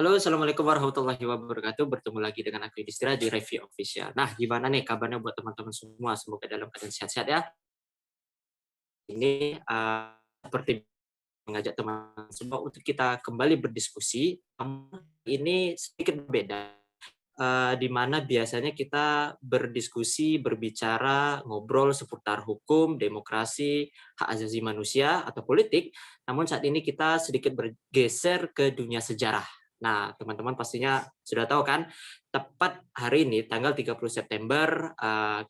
Halo, Assalamualaikum warahmatullahi wabarakatuh. Bertemu lagi dengan aku Yudhistira di Review Official. Nah, gimana nih kabarnya buat teman-teman semua? Semoga dalam keadaan sehat-sehat ya. Ini seperti mengajak teman semua untuk kita kembali berdiskusi. Ini sedikit berbeda, di mana biasanya kita berdiskusi, berbicara, ngobrol seputar hukum, demokrasi, hak asasi manusia, atau politik. Namun saat ini kita sedikit bergeser ke dunia sejarah. Nah, teman-teman pastinya sudah tahu kan, tepat hari ini, tanggal 30 September,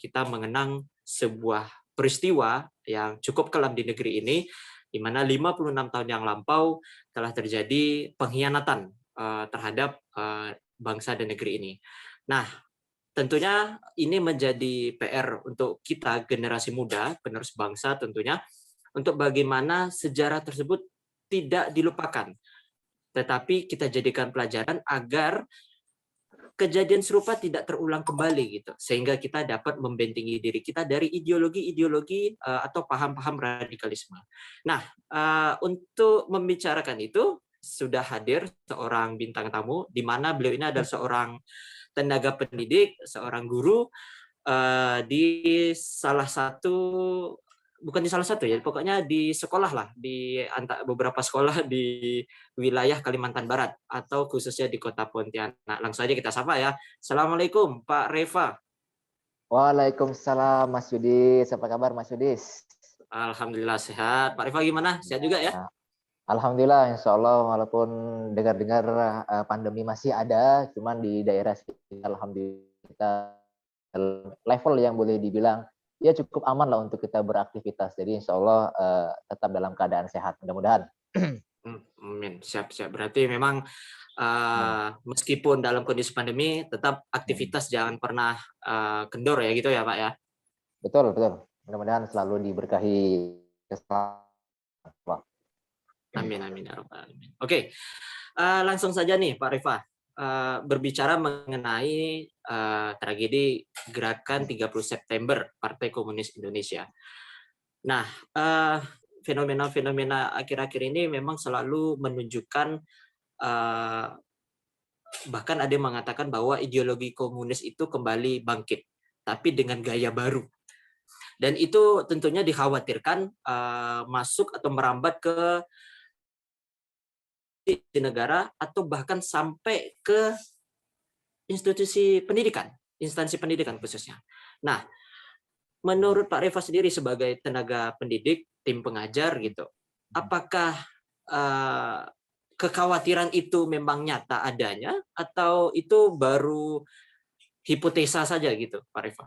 kita mengenang sebuah peristiwa yang cukup kelam di negeri ini, di mana 56 tahun yang lampau telah terjadi pengkhianatan terhadap bangsa dan negeri ini. Nah, tentunya ini menjadi PR untuk kita generasi muda, penerus bangsa tentunya, untuk bagaimana sejarah tersebut tidak dilupakan, tetapi kita jadikan pelajaran agar kejadian serupa tidak terulang kembali gitu, sehingga kita dapat membentengi diri kita dari ideologi-ideologi atau paham-paham radikalisme. Nah, untuk membicarakan itu sudah hadir seorang bintang tamu, di mana beliau ini adalah seorang tenaga pendidik, seorang guru di salah satu, bukan di salah satu ya, pokoknya di sekolah lah, di beberapa sekolah di wilayah Kalimantan Barat atau khususnya di Kota Pontianak. Langsung aja kita sapa ya. Assalamualaikum Pak Reva. Waalaikumsalam Mas Yudis. Apa kabar Mas Yudis? Alhamdulillah sehat. Pak Reva gimana? Sehat juga ya? Alhamdulillah, insya Allah walaupun dengar-dengar pandemi masih ada, cuman di daerah sekitar alhamdulillah kita level yang boleh dibilang ya cukup aman lah untuk kita beraktivitas. Jadi insya Allah tetap dalam keadaan sehat mudah-mudahan. Amin. Siap-siap. Berarti memang meskipun dalam kondisi pandemi, tetap aktivitas jangan pernah kendor ya gitu ya Pak ya? Betul, betul. Mudah-mudahan selalu diberkahi keselamatan. Amin, amin, ya rabbal alamin. Oke, langsung saja nih Pak Reva, berbicara mengenai tragedi Gerakan 30 September Partai Komunis Indonesia. Nah, fenomena-fenomena akhir-akhir ini memang selalu menunjukkan, bahkan ada yang mengatakan bahwa ideologi komunis itu kembali bangkit, tapi dengan gaya baru. Dan itu tentunya dikhawatirkan masuk atau merambat ke di negara atau bahkan sampai ke institusi pendidikan, instansi pendidikan khususnya. Nah, menurut Pak Reva sendiri sebagai tenaga pendidik, tim pengajar gitu, apakah kekhawatiran itu memang nyata adanya atau itu baru hipotesa saja gitu, Pak Reva?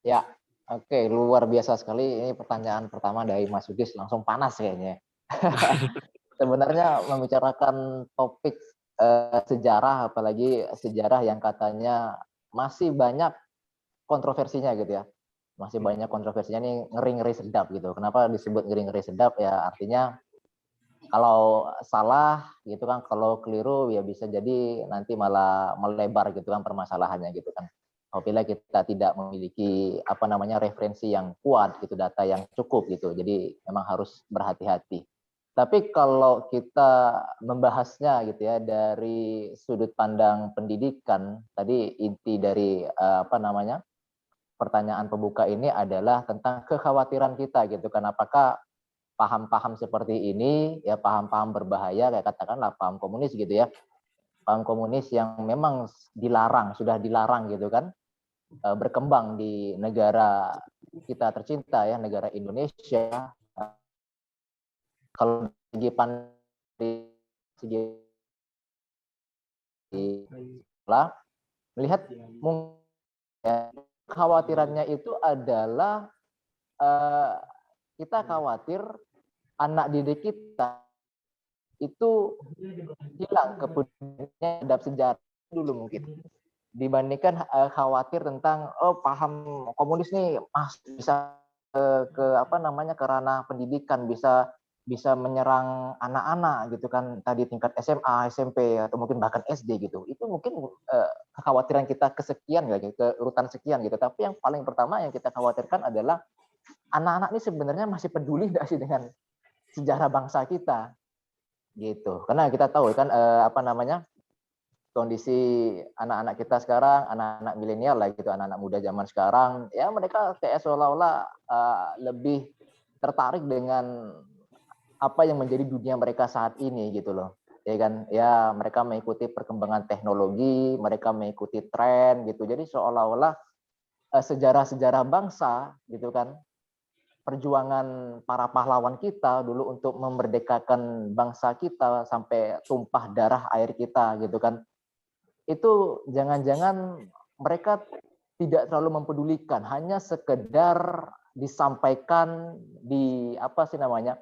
Ya, oke, luar biasa sekali. Ini pertanyaan pertama dari Mas Yudis langsung panas kayaknya. Sebenarnya membicarakan topik sejarah, apalagi sejarah yang katanya masih banyak kontroversinya gitu ya. Masih banyak kontroversinya nih, ngeri-ngeri sedap gitu. Kenapa disebut ngeri-ngeri sedap? Ya artinya kalau salah gitu kan, kalau keliru ya bisa jadi nanti malah melebar gitu kan permasalahannya gitu kan. Apabila kita tidak memiliki referensi yang kuat gitu, data yang cukup gitu. Jadi memang harus berhati-hati. Tapi kalau kita membahasnya gitu ya dari sudut pandang pendidikan, tadi inti dari pertanyaan pembuka ini adalah tentang kekhawatiran kita gitu kan, apakah paham-paham seperti ini ya paham-paham berbahaya kayak katakanlah paham komunis gitu ya, paham komunis yang memang sudah dilarang gitu kan, berkembang di negara kita tercinta ya, negara Indonesia. Kalau segi segi melihat mungkin kekhawatirannya itu adalah kita khawatir anak didik kita itu hilang kepeduliannya terhadap sejarah dulu mungkin, dibandingkan khawatir tentang paham komunis nih bisa ke ranah pendidikan, bisa menyerang anak-anak gitu kan, tadi tingkat SMA, SMP atau mungkin bahkan SD gitu. Itu mungkin kekhawatiran kita kesekian ya, ke urutan sekian gitu. Tapi yang paling pertama yang kita khawatirkan adalah anak-anak ini sebenarnya masih peduli nggak sih dengan sejarah bangsa kita. gitu. Karena kita tahu kan apa namanya, kondisi anak-anak kita sekarang, anak-anak milenial lah gitu, anak-anak muda zaman sekarang, ya mereka kayak seolah-olah lebih tertarik dengan apa yang menjadi dunia mereka saat ini gitu loh. Ya kan, ya mereka mengikuti perkembangan teknologi, mereka mengikuti tren gitu. Jadi seolah-olah sejarah-sejarah bangsa gitu kan, perjuangan para pahlawan kita dulu untuk memerdekakan bangsa kita sampai tumpah darah air kita gitu kan. Itu jangan-jangan mereka tidak terlalu mempedulikan, hanya sekedar disampaikan di apa sih namanya,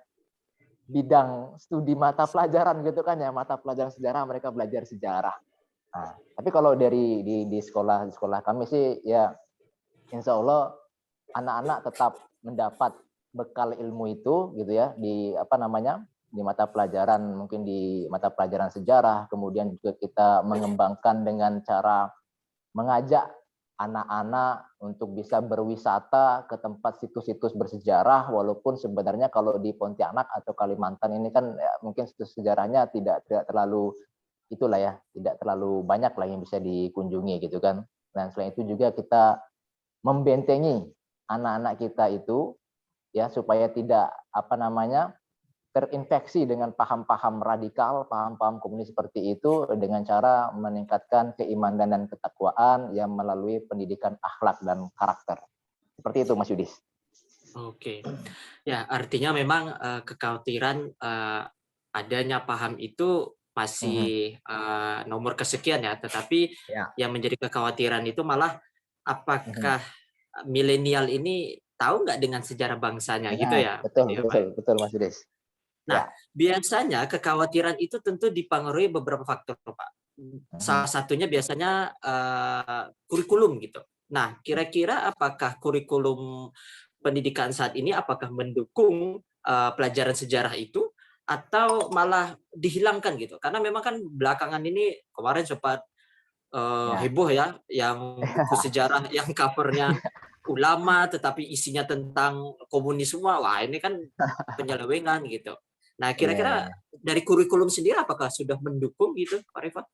bidang studi mata pelajaran gitu kan ya, mata pelajaran sejarah mereka belajar sejarah. Nah, tapi kalau dari di sekolah kami sih ya insya Allah anak-anak tetap mendapat bekal ilmu itu gitu ya di apa namanya di mata pelajaran, mungkin di mata pelajaran sejarah, kemudian juga kita mengembangkan dengan cara mengajak anak-anak untuk bisa berwisata ke tempat situs-situs bersejarah, walaupun sebenarnya kalau di Pontianak atau Kalimantan ini kan ya, mungkin situs sejarahnya tidak terlalu itulah ya, tidak terlalu banyak lah yang bisa dikunjungi gitu kan. Dan selain itu juga kita membentengi anak-anak kita itu ya supaya tidak apa namanya terinfeksi dengan paham-paham radikal, paham-paham komunis seperti itu dengan cara meningkatkan keimanan dan ketakwaan yang melalui pendidikan akhlak dan karakter. Seperti itu Mas Yudis. Oke. Ya, artinya memang kekhawatiran adanya paham itu masih nomor kesekian ya, tetapi Ya. yang menjadi kekhawatiran itu malah apakah milenial ini tahu nggak dengan sejarah bangsanya gitu Nah, ya, betul ya Pak? betul betul Mas Yudis. Nah, Ya. biasanya kekhawatiran itu tentu dipengaruhi beberapa faktor, Pak. Salah satunya biasanya kurikulum gitu. Nah, kira-kira apakah kurikulum pendidikan saat ini apakah mendukung pelajaran sejarah itu atau malah dihilangkan gitu? Karena memang kan belakangan ini kemarin sempat Ya. heboh ya, yang buku sejarah yang covernya ulama tetapi isinya tentang komunis semua. Wah, ini kan penyelewengan gitu. Nah, Iya, kira-kira iya. dari kurikulum sendiri apakah sudah mendukung gitu, Pak Rifat?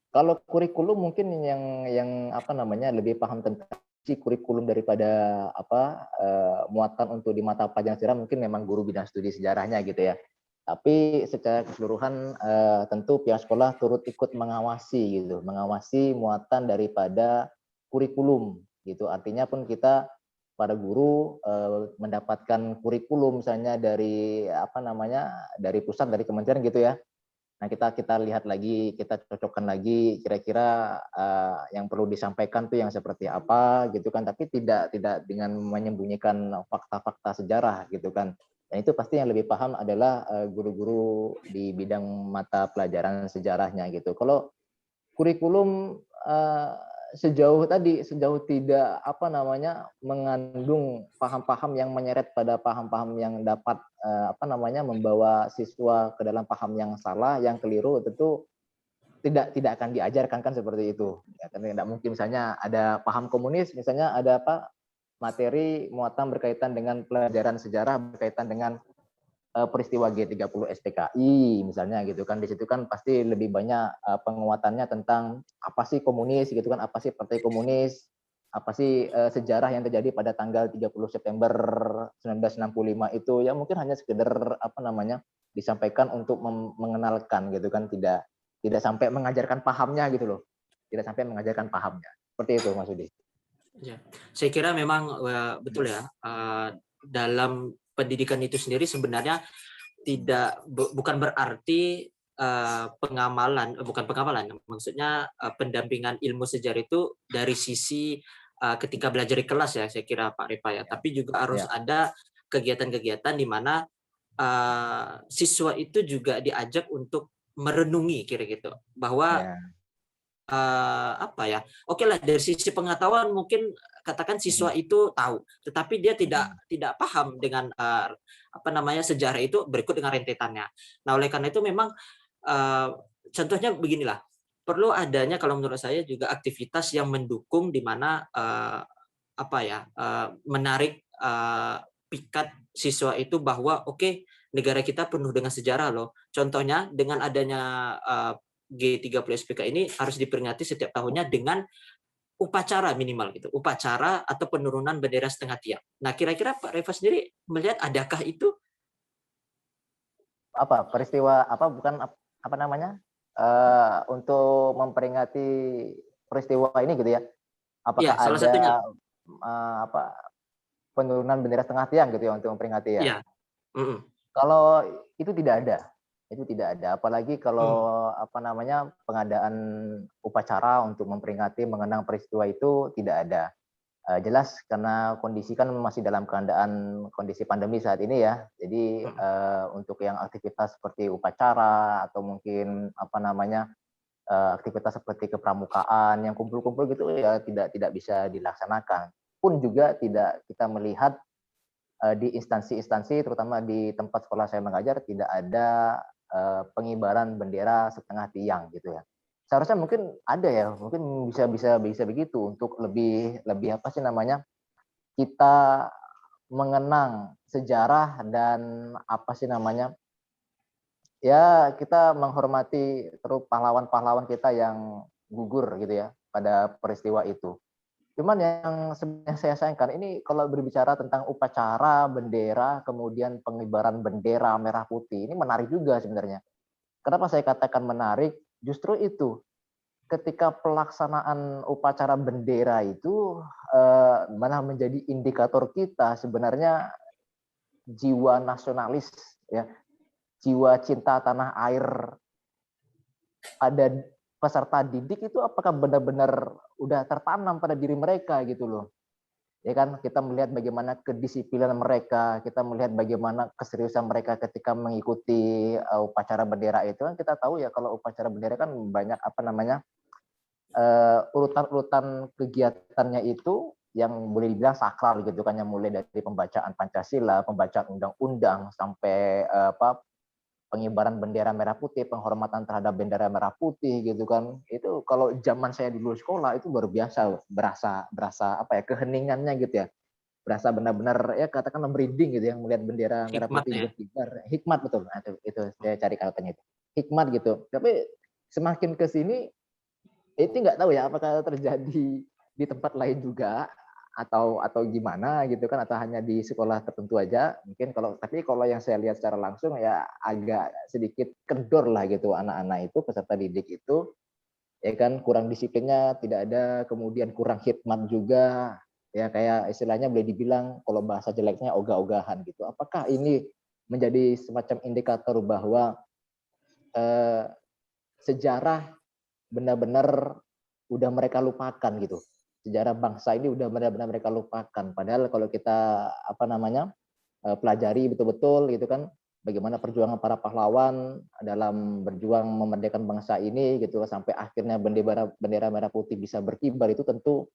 Kalau kurikulum mungkin yang apa namanya lebih paham tentang si kurikulum daripada apa muatan untuk di mata pelajaran sejarah mungkin memang guru bidang studi sejarahnya gitu ya. Tapi secara keseluruhan tentu pihak sekolah turut ikut mengawasi gitu, mengawasi muatan daripada kurikulum gitu. Artinya pun kita para guru mendapatkan kurikulum misalnya dari apa namanya dari pusat dari kementerian gitu ya. Nah, kita lihat lagi, kita cocokkan lagi kira-kira yang perlu disampaikan tuh yang seperti apa gitu kan, tapi tidak dengan menyembunyikan fakta-fakta sejarah gitu kan. Dan itu pasti yang lebih paham adalah guru-guru di bidang mata pelajaran sejarahnya gitu. Kalau kurikulum sejauh tidak apa namanya mengandung paham-paham yang menyeret pada paham-paham yang dapat apa namanya membawa siswa ke dalam paham yang salah, yang keliru, tentu tidak akan diajarkan kan seperti itu. Ya, karena tidak mungkin misalnya ada paham komunis, misalnya ada apa materi muatan berkaitan dengan pelajaran sejarah berkaitan dengan peristiwa G30 SPKI misalnya gitu kan, di situ kan pasti lebih banyak penguatannya tentang apa sih komunis gitu kan, apa sih partai komunis, apa sih sejarah yang terjadi pada tanggal 30 September 1965 itu, ya mungkin hanya sekedar apa namanya disampaikan untuk mengenalkan gitu kan, tidak sampai mengajarkan pahamnya gitu loh, tidak sampai mengajarkan pahamnya seperti itu Mas Udi. Ya, saya kira memang betul ya. Dalam pendidikan itu sendiri sebenarnya bukan berarti bukan pengamalan, maksudnya pendampingan ilmu sejarah itu dari sisi ketika belajar di kelas ya, saya kira Pak Rifa ya. Tapi juga harus Ya, ada kegiatan-kegiatan di mana siswa itu juga diajak untuk merenungi kira gitu bahwa ya. apa ya, oke lah dari sisi pengetahuan mungkin katakan siswa itu tahu, tetapi dia tidak paham dengan apa namanya sejarah itu berikut dengan rentetannya. Nah oleh karena itu memang contohnya beginilah, perlu adanya kalau menurut saya juga aktivitas yang mendukung di mana apa ya menarik pikat siswa itu bahwa oke, negara kita penuh dengan sejarah loh. Contohnya dengan adanya G30 SPK ini harus diperingati setiap tahunnya dengan upacara minimal gitu, upacara atau penurunan bendera setengah tiang. Nah, kira-kira Pak Reva sendiri melihat adakah itu? Apa peristiwa apa bukan apa namanya untuk memperingati peristiwa ini gitu ya? Ya, Apakah salah satunya. ada apa penurunan bendera setengah tiang gitu ya untuk memperingati ya? Ya. Mm-mm. Kalau itu tidak ada, itu tidak ada. Apalagi Mm. kalau apa namanya pengadaan upacara untuk memperingati mengenang peristiwa itu tidak ada. Jelas karena kondisi kan masih dalam keadaan kondisi pandemi saat ini ya. Jadi Mm. untuk yang aktivitas seperti upacara atau mungkin apa namanya aktivitas seperti kepramukaan yang kumpul-kumpul gitu ya tidak bisa dilaksanakan. Pun juga tidak kita melihat di instansi-instansi terutama di tempat sekolah saya mengajar tidak ada pengibaran bendera setengah tiang gitu ya. Seharusnya mungkin ada ya, mungkin bisa begitu untuk lebih lebih apa sih namanya kita mengenang sejarah dan apa sih namanya ya kita menghormati terus pahlawan-pahlawan kita yang gugur gitu ya pada peristiwa itu. Cuman yang sebenarnya saya sayangkan ini kalau berbicara tentang upacara, bendera, kemudian pengibaran bendera merah putih, ini menarik juga sebenarnya. Kenapa saya katakan menarik? Justru itu, ketika pelaksanaan upacara bendera itu malah menjadi indikator kita sebenarnya jiwa nasionalis, ya, jiwa cinta tanah air pada peserta didik itu apakah benar-benar udah tertanam pada diri mereka gitu loh. Ya kan kita melihat bagaimana kedisiplinan mereka, kita melihat bagaimana keseriusan mereka ketika mengikuti upacara bendera itu kan kita tahu ya kalau upacara bendera kan banyak apa namanya urutan-urutan kegiatannya itu yang boleh dibilang sakral gitu kan yang mulai dari pembacaan Pancasila, pembacaan undang-undang sampai apa pengibaran bendera merah putih, penghormatan terhadap bendera merah putih gitu kan. Itu kalau zaman saya dulu sekolah itu luar biasa berasa berasa apa ya keheningannya gitu ya. Berasa benar-benar ya katakan merinding gitu ya melihat bendera merah Hikmat putih ya. berkibar. Hikmat betul. Nah, itu saya cari katanya itu. Hikmat gitu. Tapi semakin ke sini itu nggak tahu ya apakah terjadi di tempat lain juga atau gimana gitu kan atau hanya di sekolah tertentu aja mungkin kalau yang saya lihat secara langsung ya agak sedikit kendor lah gitu anak-anak itu peserta didik itu ya kan kurang disiplinnya tidak ada kemudian kurang hikmat juga ya kayak istilahnya boleh dibilang kalau bahasa jeleknya ogah-ogahan gitu apakah ini menjadi semacam indikator bahwa eh, sejarah benar-benar udah mereka lupakan gitu. Sejarah bangsa ini udah benar-benar mereka lupakan. Padahal kalau kita apa namanya pelajari betul-betul gitu kan bagaimana perjuangan para pahlawan dalam berjuang memerdekakan bangsa ini gitu sampai akhirnya bendera merah putih bisa berkibar itu tentu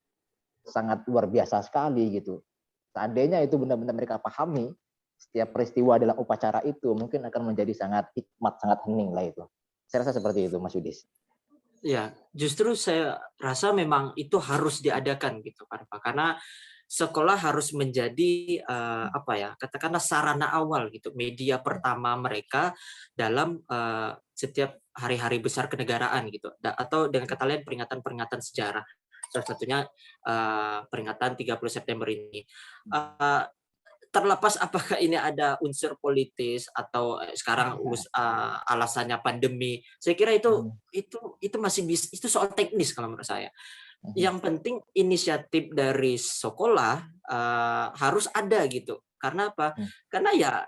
sangat luar biasa sekali gitu. Seandainya itu benar-benar mereka pahami setiap peristiwa dalam upacara itu mungkin akan menjadi sangat hikmat, sangat hening lah itu. Saya rasa seperti itu Mas Yudis. Ya, justru saya rasa memang itu harus diadakan gitu kan Pak. Karena sekolah harus menjadi apa ya, katakanlah sarana awal gitu, media pertama mereka dalam setiap hari-hari besar kenegaraan gitu. Atau dengan kata lain peringatan-peringatan sejarah. Salah satunya peringatan 30 September ini. Terlepas apakah ini ada unsur politis atau sekarang alasannya pandemi, saya kira itu masih bisa, itu soal teknis kalau menurut saya. Yang penting inisiatif dari sekolah harus ada gitu. Karena apa? Karena ya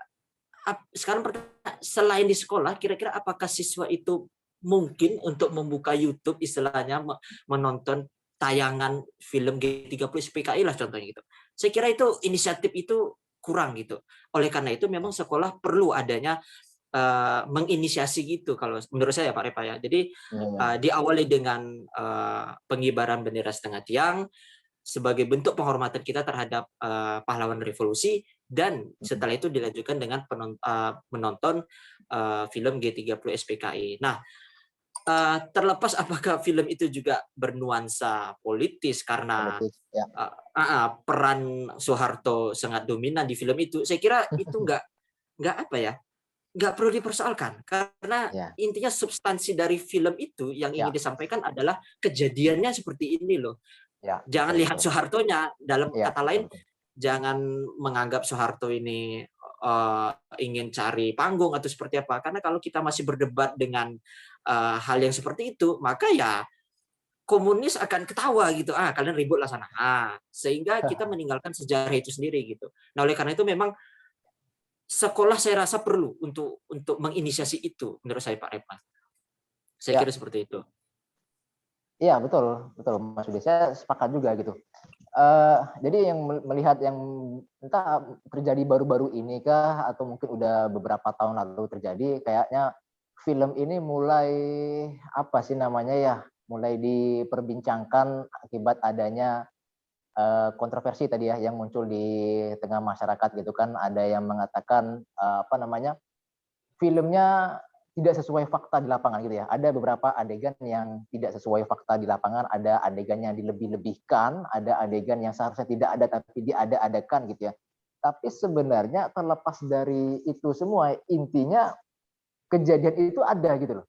sekarang selain di sekolah, kira-kira apakah siswa itu mungkin untuk membuka YouTube istilahnya menonton tayangan film G30 SPKI lah contohnya gitu. Saya kira itu inisiatif itu kurang gitu. Oleh karena itu memang sekolah perlu adanya menginisiasi gitu kalau menurut saya Pak Repa ya. Jadi diawali dengan pengibaran bendera setengah tiang sebagai bentuk penghormatan kita terhadap pahlawan revolusi dan setelah itu dilanjutkan dengan menonton film G30 SPKI. Nah, terlepas apakah film itu juga bernuansa politis karena Politik, ya. peran Soeharto sangat dominan di film itu, saya kira itu nggak apa ya, nggak perlu dipersoalkan, karena Ya, intinya substansi dari film itu yang ingin ya, disampaikan adalah kejadiannya seperti ini loh. ya, Jangan betul, lihat betul. Soehartonya, dalam Ya, kata betul, lain, betul. jangan menganggap Soeharto ini ingin cari panggung atau seperti apa. Karena kalau kita masih berdebat dengan hal yang seperti itu, maka ya komunis akan ketawa gitu. Ah, kalian ribut lah sana. Ah, sehingga kita meninggalkan sejarah itu sendiri gitu. Nah, oleh karena itu memang sekolah saya rasa perlu untuk menginisiasi itu menurut saya Pak Repa. Saya kira Ya, seperti itu. iya betul, betul Mas Budi. Saya sepakat juga gitu. Jadi yang melihat yang entah terjadi baru-baru ini kah atau mungkin udah beberapa tahun lalu terjadi, kayaknya film ini mulai apa sih namanya ya, mulai diperbincangkan akibat adanya kontroversi tadi ya yang muncul di tengah masyarakat gitu kan. Ada yang mengatakan apa namanya, filmnya tidak sesuai fakta di lapangan gitu ya. Ada beberapa adegan yang tidak sesuai fakta di lapangan, ada adegan yang dilebih-lebihkan, ada adegan yang seharusnya tidak ada tapi diada-adakan gitu ya. Tapi sebenarnya terlepas dari itu semua, intinya kejadian itu ada gitu loh.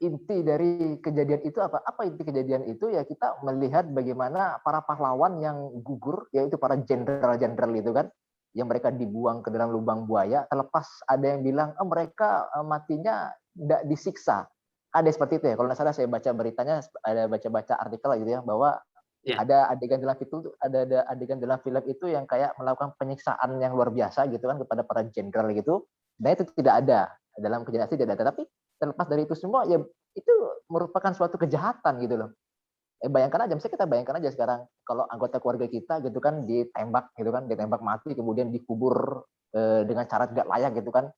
Inti dari kejadian itu apa? Apa inti kejadian itu? Ya kita melihat bagaimana para pahlawan yang gugur, yaitu para jenderal-jenderal itu kan, yang mereka dibuang ke dalam lubang buaya, terlepas ada yang bilang, oh, mereka matinya tidak disiksa. Ada seperti itu ya, kalau nggak salah saya baca beritanya, ada baca-baca artikel gitu ya, bahwa Ya, ada adegan dalam itu, ada adegan dalam film itu yang kayak melakukan penyiksaan yang luar biasa gitu kan kepada para jenderal gitu. Dan itu tidak ada dalam kejadian asli, tidak ada. Tapi terlepas dari itu semua ya itu merupakan suatu kejahatan gitu loh. Bayangkan aja, misalnya kita bayangkan aja sekarang kalau anggota keluarga kita gitu kan ditembak gitu kan, ditembak mati kemudian dikubur dengan cara tidak layak gitu kan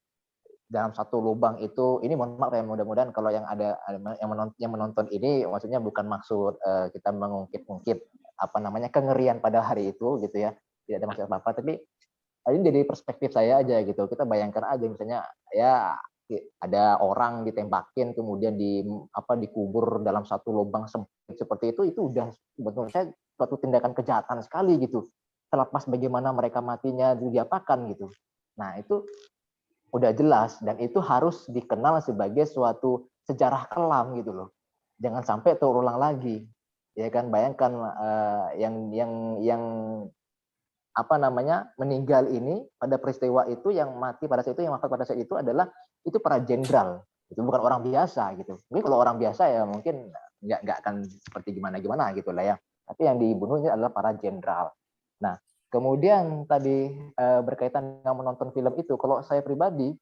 dalam satu lubang itu. Ini mohon maaf ya, mudah-mudahan kalau yang ada yang menonton ini maksudnya bukan maksud kita mengungkit-ungkit apa namanya kengerian pada hari itu gitu ya, tidak ada maksud apa-apa, tapi ini jadi perspektif saya aja gitu. Kita bayangkan aja misalnya ya ada orang ditembakin kemudian dikubur dalam satu lubang sempit seperti itu udah menurut saya suatu tindakan kejahatan sekali gitu. Terlepas bagaimana mereka matinya diapakan gitu. Nah, itu udah jelas dan itu harus dikenal sebagai suatu sejarah kelam gitu loh. Jangan sampai terulang lagi. Ya kan, bayangkan yang apa namanya meninggal ini pada peristiwa itu, yang mati pada saat itu, yang wafat pada saat itu adalah itu para jenderal. Itu bukan orang biasa gitu. Mungkin kalau orang biasa ya mungkin nggak akan seperti gimana gimana gitu lah ya. Tapi yang dibunuh ini adalah para jenderal. Nah, kemudian tadi berkaitan dengan menonton film itu, kalau saya pribadi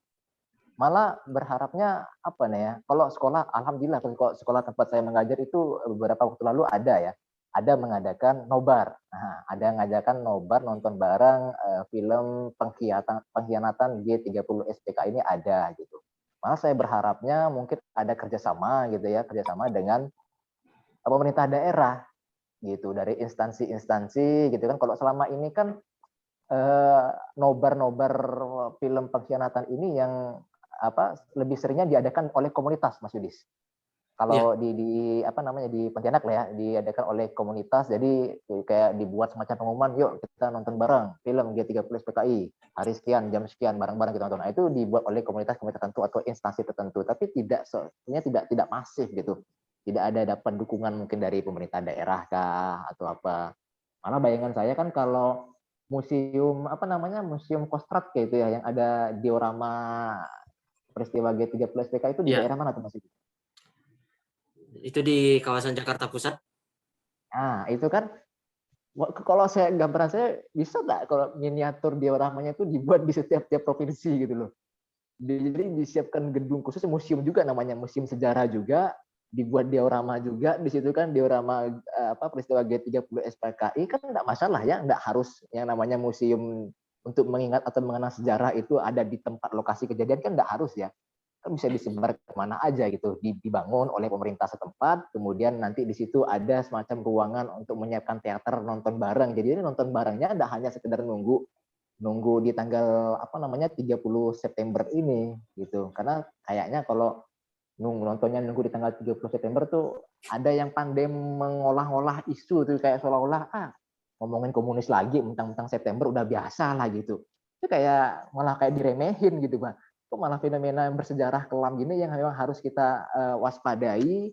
malah berharapnya apa nih ya, kalau sekolah, alhamdulillah kalau sekolah tempat saya mengajar itu beberapa waktu lalu ada mengadakan nobar. Nah, ada mengadakan nobar nonton bareng film pengkhianatan G30 SPK ini ada gitu. Malah saya berharapnya mungkin ada kerjasama gitu ya, kerjasama dengan pemerintah daerah gitu, dari instansi-instansi gitu kan. Kalau selama ini kan nobar-nobar film pengkhianatan ini yang apa lebih seringnya diadakan oleh komunitas, Mas Yudis. ya, Kalau di apa namanya di Pontianak lah ya, diadakan oleh komunitas, jadi kayak dibuat semacam pengumuman, yuk kita nonton bareng film G30 PKI hari sekian jam sekian bareng-bareng kita nonton. Nah, itu dibuat oleh komunitas-komunitas tertentu atau instansi tertentu, tapi sebenarnya tidak masif gitu. Tidak ada dapat dukungan mungkin dari pemerintah daerah kah atau apa. Malah bayangan saya kan kalau museum apa namanya, museum Kostrad kayak itu ya, yang ada diorama peristiwa G30 SPK itu di ya. daerah mana tuh Mas? Itu di kawasan Jakarta Pusat. Nah, itu kan kalau saya gambaran saya bisa nggak kalau miniatur dioramanya itu dibuat di setiap tiap provinsi gitu loh. Jadi disiapkan gedung khusus, museum juga namanya, museum sejarah juga, dibuat diorama juga di situ kan, diorama apa peristiwa G30 SPKI kan nggak masalah ya, nggak harus yang namanya museum untuk mengingat atau mengenang sejarah itu ada di tempat lokasi kejadian, kan nggak harus ya, kan bisa disebar kemana aja gitu, dibangun oleh pemerintah setempat, kemudian nanti di situ ada semacam ruangan untuk menyiapkan teater nonton bareng. Jadi ini nonton barengnya tidak hanya sekedar nunggu nunggu di tanggal apa namanya 30 September ini gitu. Karena kayaknya kalau nunggu di tanggal 30 September tuh ada yang pandai mengolah-olah isu tuh, kayak seolah-olah ngomongin komunis lagi mentang-mentang September udah biasa lah gitu. Itu kayak malah kayak diremehin gitu, Bang. kok malah fenomena yang bersejarah kelam gini yang memang harus kita waspadai,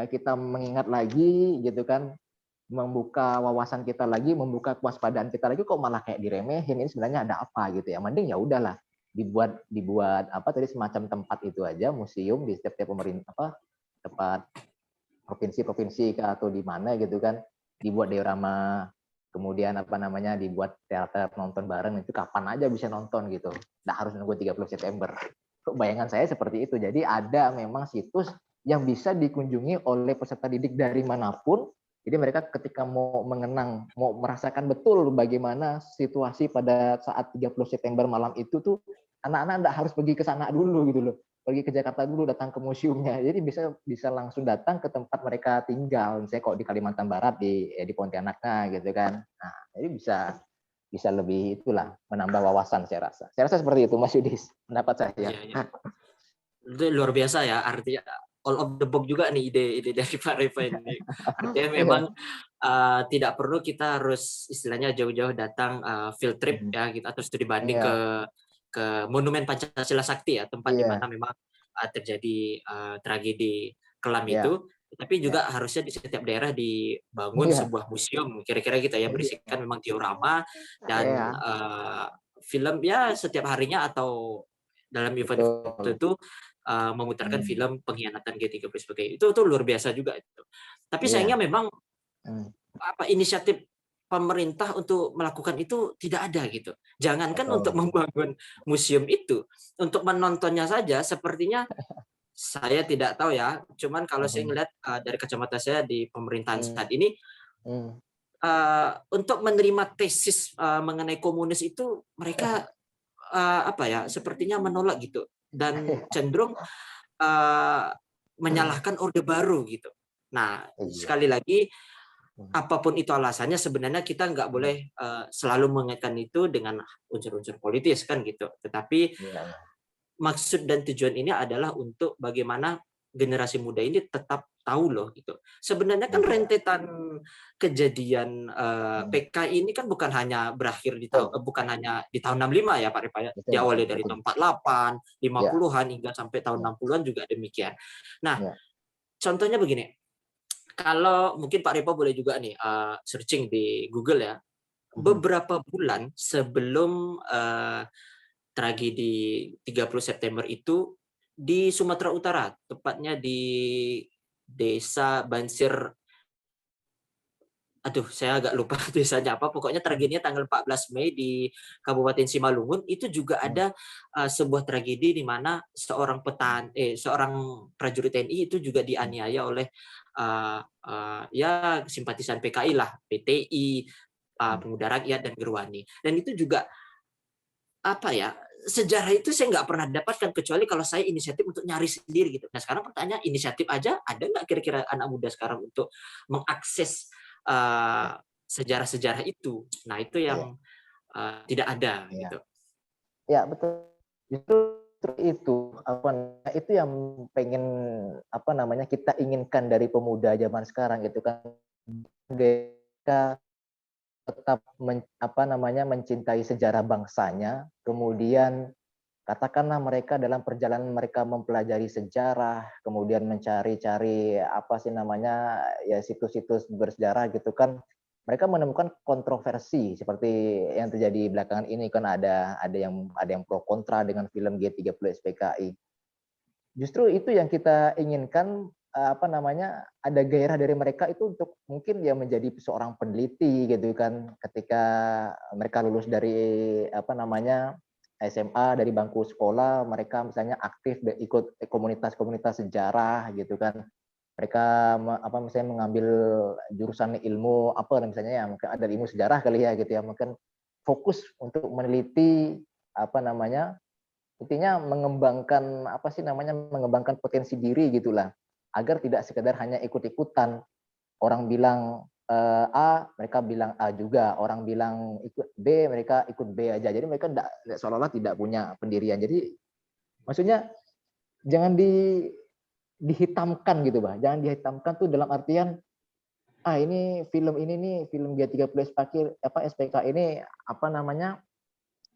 kita mengingat lagi gitu kan, membuka wawasan kita lagi, membuka kewaspadaan kita lagi, kok malah kayak diremehin, ini sebenarnya ada apa gitu ya. Mending ya udahlah, dibuat apa tadi, semacam tempat itu aja, museum di setiap pemerintah tempat provinsi-provinsi atau di mana gitu kan, dibuat diorama, kemudian apa namanya, dibuat teater nonton bareng, itu kapan aja bisa nonton gitu, nggak harus nunggu 30 September. Bayangan saya seperti itu. Jadi ada memang situs yang bisa dikunjungi oleh peserta didik dari manapun. Jadi mereka ketika mau mengenang, mau merasakan betul bagaimana situasi pada saat 30 September malam itu tuh, anak-anak nggak harus pergi ke sana dulu gitu loh. Pergi ke Jakarta dulu, datang ke museumnya. Jadi bisa langsung datang ke tempat mereka tinggal. Misalnya kok di Kalimantan Barat, di Pontianaknya gitu kan. Nah, jadi bisa lebih itulah, menambah wawasan saya rasa. Saya rasa seperti itu Mas Yudis, pendapat saya. Iya, iya. Itu luar biasa ya, artinya all of the book juga nih ide-ide dari Pak Reva ini. Artinya memang tidak perlu kita harus istilahnya jauh-jauh datang field trip ya gitu, atau studi banding Iya, ke Monumen Pancasila Sakti ya, tempat di mana iya, memang terjadi tragedi kelam iya, itu, tapi iya, juga harusnya di setiap daerah dibangun iya, sebuah museum kira-kira gitu ya, iya, berisikan memang diorama dan iya, film ya setiap harinya atau dalam event betul. itu memutarkan Hmm, film pengkhianatan G30 sebagai itu luar biasa juga itu. Tapi sayangnya iya, memang hmm, inisiatif pemerintah untuk melakukan itu tidak ada gitu. Jangankan untuk betul. membangun museum itu, untuk menontonnya saja sepertinya saya tidak tahu ya. Cuman kalau saya Hmm, ngelihat dari kacamata saya di pemerintahan hmm, saat ini hmm. untuk menerima tesis mengenai komunis itu mereka apa ya sepertinya menolak gitu dan cenderung uh, menyalahkan Orde Baru gitu. Nah, Iya. sekali lagi Hmm, apapun itu alasannya sebenarnya kita nggak hmm, boleh selalu mengaitkan itu dengan unsur-unsur politis kan gitu. Tetapi iya, iya. maksud dan tujuan ini adalah untuk bagaimana generasi muda ini tetap tahu loh gitu. Sebenarnya kan Iya. rentetan kejadian Hmm, PKI ini kan bukan hanya berakhir di tahun betul, bukan hanya di tahun 65 ya Pak Rifaya. betul, Diawali dari betul. tahun 48, Ya, 50-an hingga sampai tahun ya, 60-an juga demikian. Nah, ya. contohnya begini. Kalau mungkin Pak Ripo boleh juga nih searching di Google ya. Mhm. Beberapa bulan sebelum tragedi 30 September itu di Sumatera Utara, tepatnya di Desa Bansir, aduh saya agak lupa desanya apa, pokoknya Mhm, tragedinya tanggal 14 Mei di Kabupaten Simalungun, itu juga mhm, ada sebuah tragedi di mana seorang prajurit TNI itu juga mhm, dianiaya oleh ya simpatisan PKI lah, PTI, mhm. Pemuda Rakyat dan Gerwani. Dan itu juga apa ya, sejarah itu saya nggak pernah dapatkan kecuali kalau saya inisiatif untuk nyari sendiri gitu. Nah sekarang pertanyaan inisiatif aja ada nggak kira-kira anak muda sekarang untuk mengakses Ya, sejarah-sejarah itu? Nah itu iya, yang tidak ada iya. gitu. Ya, betul. Justru itu, apa namanya, itu yang pengen, apa namanya, kita inginkan dari pemuda zaman sekarang gitu kan. Mereka tetap apa namanya, mencintai sejarah bangsanya, kemudian katakanlah mereka dalam perjalanan mereka mempelajari sejarah, kemudian mencari-cari apa sih namanya, ya situs-situs bersejarah gitu kan, mereka menemukan kontroversi seperti yang terjadi belakangan ini kan ada yang pro kontra dengan film G30 SPKI. Justru itu yang kita inginkan, apa namanya, ada gairah dari mereka itu untuk mungkin ya menjadi seorang peneliti gitu kan, ketika mereka lulus dari apa namanya, SMA, dari bangku sekolah, mereka misalnya aktif ikut komunitas-komunitas sejarah gitu kan. Mereka apa misalnya mengambil jurusan ilmu apa misalnya ya, mungkin ada ilmu sejarah kali ya gitu ya, mungkin fokus untuk meneliti apa namanya, intinya mengembangkan apa sih namanya, mengembangkan potensi diri gitulah, agar tidak sekedar hanya ikut-ikutan. Orang bilang A, mereka bilang A juga. Orang bilang ikut B, mereka ikut B aja. Jadi mereka seolah-olah tidak punya pendirian. Jadi maksudnya jangan dihitamkan gitu, Bah. Jangan dihitamkan tuh dalam artian ini film G30 SPK ini apa namanya,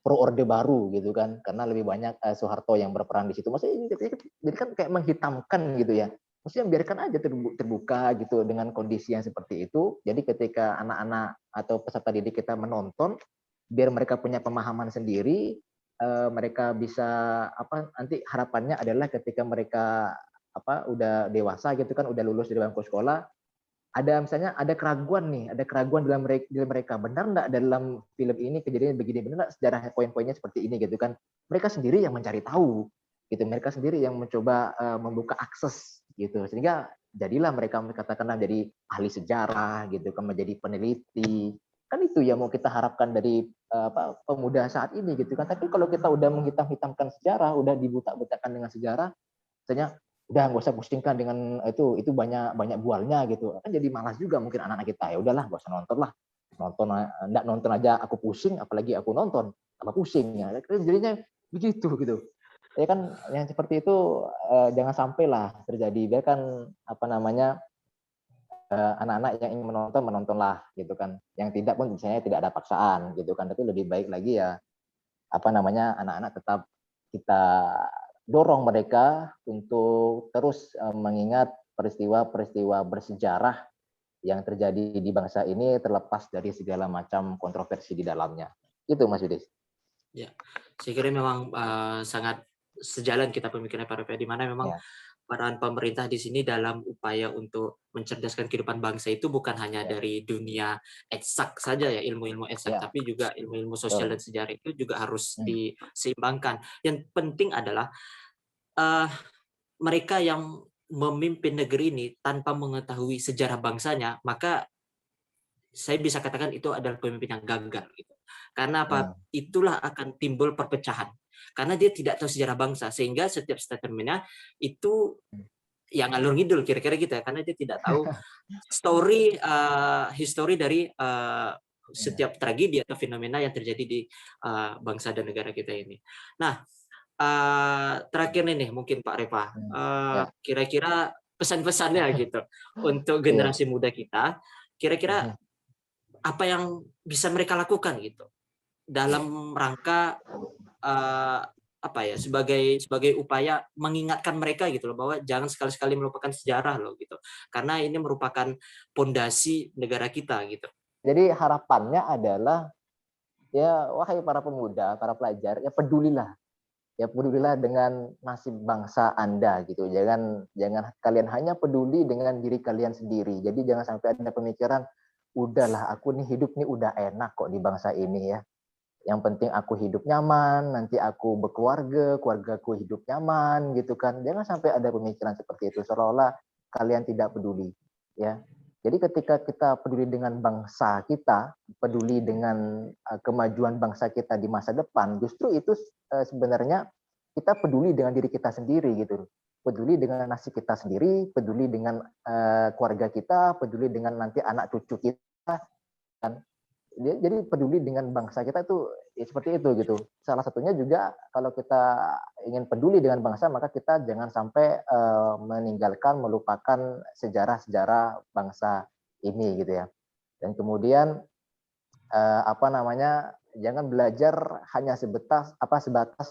pro Orde Baru gitu kan, karena lebih banyak Soeharto yang berperan di situ. Maksudnya jadi kan kayak menghitamkan gitu ya. Maksudnya biarkan aja terbuka gitu dengan kondisi yang seperti itu. Jadi ketika anak-anak atau peserta didik kita menonton, biar mereka punya pemahaman sendiri, mereka bisa apa nanti harapannya adalah ketika mereka apa udah dewasa gitu kan, udah lulus dari bangku sekolah, ada misalnya ada keraguan nih, ada keraguan dalam mereka, benar nggak dalam film ini kejadian begini, benar nggak sejarah poin-poinnya seperti ini gitu kan. Mereka sendiri yang mencari tahu, gitu. Mereka sendiri yang mencoba membuka akses gitu, sehingga jadilah mereka katakanlah jadi ahli sejarah gitu kan, menjadi peneliti. Kan itu yang mau kita harapkan dari pemuda saat ini gitu kan. Tapi kalau kita udah menghitam-hitamkan sejarah, udah dibuta-butakan dengan sejarah, misalnya udah nggak usah pusingkan dengan itu banyak banyak bualnya gitu kan, jadi malas juga mungkin anak-anak kita. Ya udahlah, nggak usah nonton lah, nonton nggak nonton aja aku pusing, apalagi aku nonton apa pusing ya, jadinya begitu gitu ya kan. Yang seperti itu jangan sampai lah terjadi. Biarkan apa namanya anak-anak yang ingin menonton menontonlah gitu kan, yang tidak pun misalnya tidak ada paksaan gitu kan. Tapi lebih baik lagi ya apa namanya anak-anak tetap kita dorong mereka untuk terus mengingat peristiwa-peristiwa bersejarah yang terjadi di bangsa ini, terlepas dari segala macam kontroversi di dalamnya. Itu Mas Yudis. Ya, saya kira memang sangat sejalan kita pemikirannya Pak Revi, di mana memang Ya, peran pemerintah di sini dalam upaya untuk mencerdaskan kehidupan bangsa itu bukan hanya ya, dari dunia eksak saja ya, ilmu-ilmu eksak, ya, tapi juga ilmu-ilmu sosial betul. dan sejarah itu juga harus Hmm, diseimbangkan. Yang penting adalah uh, mereka yang memimpin negeri ini tanpa mengetahui sejarah bangsanya, maka saya bisa katakan itu adalah pemimpin yang gagal gitu. Karena apa? hmm, Itulah akan timbul perpecahan. Karena dia tidak tahu sejarah bangsa, sehingga setiap statementnya itu hmm. yang ngalur ngidul kira-kira gitu ya, karena dia tidak tahu story history dari Ya, setiap tragedi atau fenomena yang terjadi di bangsa dan negara kita ini. Nah, terakhir nih mungkin Pak Reva, hmm, ya, kira-kira pesan-pesannya gitu untuk iya. generasi muda kita, kira-kira Mhm. apa yang bisa mereka lakukan gitu dalam rangka uh, apa ya, sebagai sebagai upaya mengingatkan mereka gitu loh, bahwa jangan sekali-sekali melupakan sejarah loh gitu, karena ini merupakan pondasi negara kita gitu. Jadi harapannya adalah ya wahai para pemuda, para pelajar, ya pedulilah dengan nasib bangsa Anda gitu. Jangan jangan kalian hanya peduli dengan diri kalian sendiri. Jadi jangan sampai ada pemikiran, udahlah aku nih hidup nih udah enak kok di bangsa ini ya. Yang penting aku hidup nyaman, nanti aku berkeluarga, keluargaku hidup nyaman gitu kan. Jangan sampai ada pemikiran seperti itu, seolah-olah kalian tidak peduli ya. Jadi ketika kita peduli dengan bangsa kita, peduli dengan kemajuan bangsa kita di masa depan, justru itu sebenarnya kita peduli dengan diri kita sendiri gitu. Peduli dengan nasib kita sendiri, peduli dengan keluarga kita, peduli dengan nanti anak cucu kita kan. Jadi peduli dengan bangsa kita tuh ya seperti itu gitu. Salah satunya juga kalau kita ingin peduli dengan bangsa, maka kita jangan sampai meninggalkan, melupakan sejarah-sejarah bangsa ini gitu ya. Dan kemudian apa namanya, jangan belajar hanya sebatas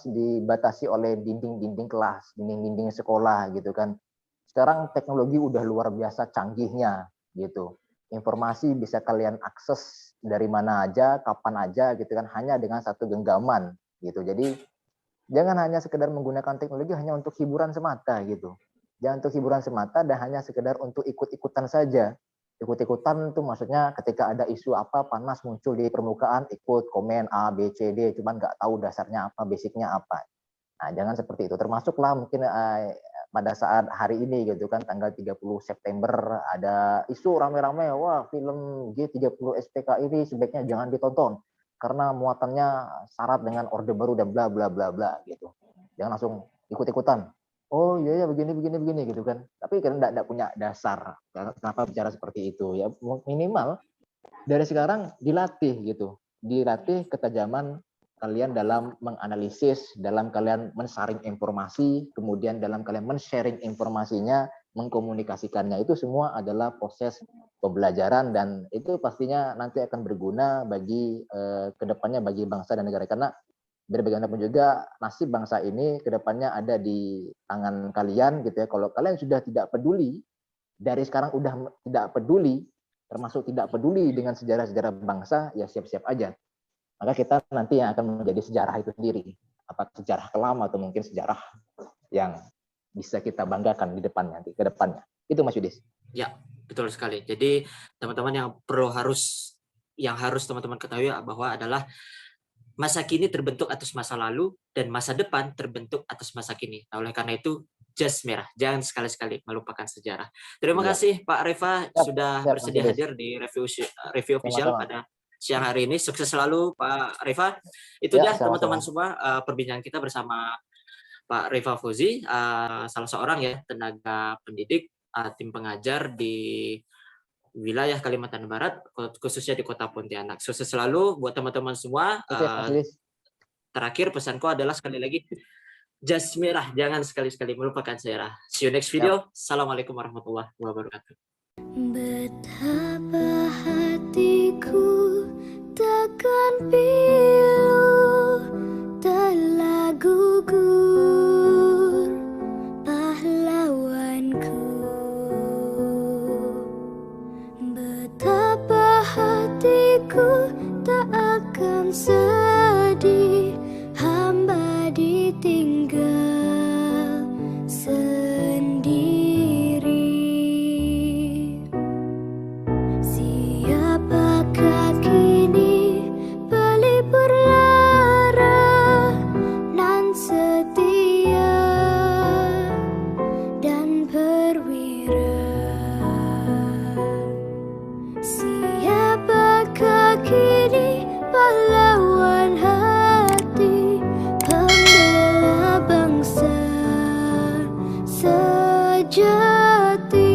dibatasi oleh dinding-dinding kelas, dinding-dinding sekolah gitu kan. Sekarang teknologi udah luar biasa canggihnya gitu. Informasi bisa kalian akses dari mana aja, kapan aja gitu kan, hanya dengan satu genggaman gitu. Jadi jangan hanya sekedar menggunakan teknologi hanya untuk hiburan semata gitu. Jangan untuk hiburan semata dan hanya sekedar untuk ikut-ikutan saja. Ikut-ikutan itu maksudnya ketika ada isu apa panas muncul di permukaan, ikut komen A, B, C, D, cuman nggak tahu dasarnya apa, basicnya apa. Nah, jangan seperti itu. Termasuklah mungkin pada saat hari ini gitu kan, tanggal 30 September ada isu rame-rame, wah film G30 SPK ini sebaiknya jangan ditonton karena muatannya syarat dengan orde baru dan bla bla bla bla gitu. Jangan langsung ikut-ikutan. Oh iya ya begini begini begini gitu kan. Tapi kan enggak punya dasar. Kenapa bicara seperti itu? Ya minimal dari sekarang dilatih gitu. Dilatih ketajaman kalian dalam menganalisis, dalam kalian mensaring informasi, kemudian dalam kalian men-sharing informasinya, mengkomunikasikannya. Itu semua adalah proses pembelajaran dan itu pastinya nanti akan berguna bagi kedepannya bagi bangsa dan negara. Karena biar bagaimanapun juga nasib bangsa ini kedepannya ada di tangan kalian gitu ya. Kalau kalian sudah tidak peduli, dari sekarang udah tidak peduli, termasuk tidak peduli dengan sejarah-sejarah bangsa, ya siap-siap aja. Maka kita nanti yang akan menjadi sejarah itu sendiri. Apakah sejarah kelam atau mungkin sejarah yang bisa kita banggakan di depannya, ke depannya. Itu Mas Yudis. Ya, betul sekali. Jadi teman-teman yang harus teman-teman ketahui bahwa adalah masa kini terbentuk atas masa lalu dan masa depan terbentuk atas masa kini. Nah, oleh karena itu jas merah, jangan sekali-sekali melupakan sejarah. Terima kasih Pak Reva sudah bersedia hadir di review official pada siang hari ini. Sukses selalu Pak Reva. Itu dia teman-teman semua perbincangan kita bersama Pak Reva Fauzi, salah seorang ya tenaga pendidik, tim pengajar di wilayah Kalimantan Barat, khususnya di Kota Pontianak. Sukses selalu buat teman-teman semua. Terakhir pesanku adalah sekali lagi, jas merah, jangan sekali-sekali melupakan sejarah. See you next video. Assalamualaikum warahmatullahi wabarakatuh. Betapa hatiku takkan pilu, telah gugur pahlawanku. Betapa hatiku tak akan sedih, hamba ditinggal sendiri. Siapakah kini pelipur lara nan setia dan perwira? Siapakah kini pahlawan hati, pembela bangsa sejati?